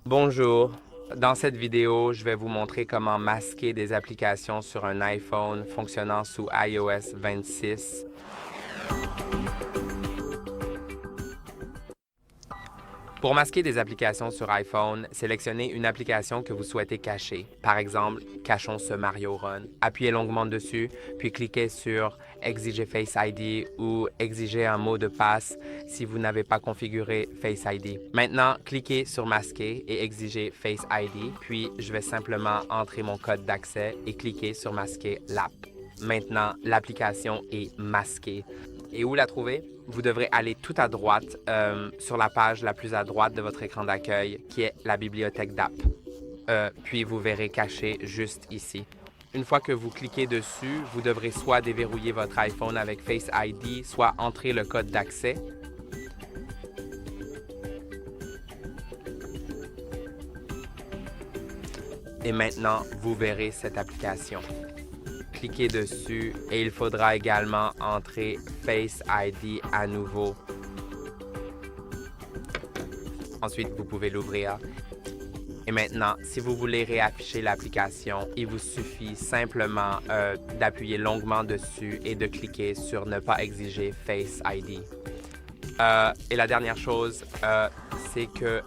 Bonjour. Dans cette vidéo, je vais vous montrer comment masquer des applications sur un iPhone fonctionnant sous iOS 26. Pour masquer des applications sur iPhone, sélectionnez une application que vous souhaitez cacher. Par exemple, cachons ce Mario Run. Appuyez longuement dessus, puis cliquez sur Exiger Face ID ou Exiger un mot de passe si vous n'avez pas configuré Face ID. Maintenant, cliquez sur Masquer et Exiger Face ID, puis je vais simplement entrer mon code d'accès et cliquer sur Masquer l'app. Maintenant, l'application est masquée. Et où la trouver? Vous devrez aller tout à droite sur la page la plus à droite de votre écran d'accueil, qui est la bibliothèque d'app. Puis vous verrez caché juste ici. Une fois que vous cliquez dessus, vous devrez soit déverrouiller votre iPhone avec Face ID, soit entrer le code d'accès. Et maintenant, vous verrez cette application. Cliquez dessus et il faudra également entrer Face ID à nouveau. Ensuite, vous pouvez l'ouvrir. Et maintenant, si vous voulez réafficher l'application, il vous suffit simplement d'appuyer longuement dessus et de cliquer sur Ne pas exiger Face ID. Et la dernière chose, c'est que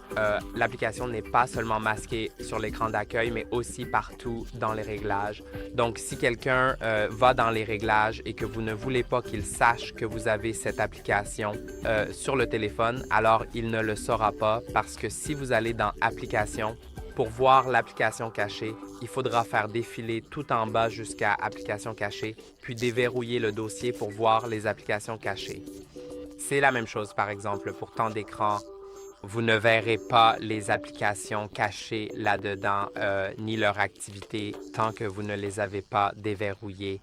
l'application n'est pas seulement masquée sur l'écran d'accueil, mais aussi partout dans les réglages. Donc, si quelqu'un va dans les réglages et que vous ne voulez pas qu'il sache que vous avez cette application sur le téléphone, alors il ne le saura pas parce que si vous allez dans Applications, pour voir l'application cachée, il faudra faire défiler tout en bas jusqu'à Applications cachées, puis déverrouiller le dossier pour voir les applications cachées. C'est la même chose, par exemple, pour temps d'écran. Vous ne verrez pas les applications cachées là-dedans, ni leur activité, tant que vous ne les avez pas déverrouillées.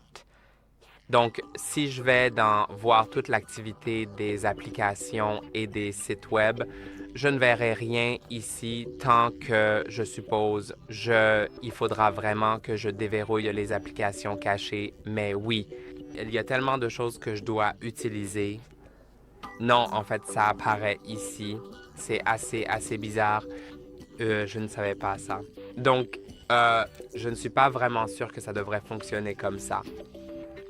Donc, si je vais dans voir toute l'activité des applications et des sites web, je ne verrai rien ici tant que, je suppose, il faudra vraiment que je déverrouille les applications cachées. Mais oui, il y a tellement de choses que je dois utiliser. Non, en fait, ça apparaît ici. C'est assez bizarre. Je ne savais pas ça. Donc, je ne suis pas vraiment sûr que ça devrait fonctionner comme ça.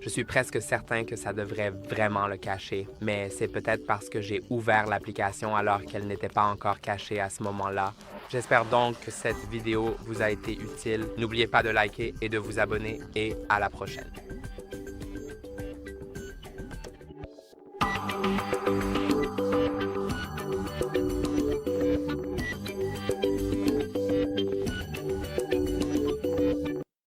Je suis presque certain que ça devrait vraiment le cacher, mais c'est peut-être parce que j'ai ouvert l'application alors qu'elle n'était pas encore cachée à ce moment-là. J'espère donc que cette vidéo vous a été utile. N'oubliez pas de liker et de vous abonner et à la prochaine.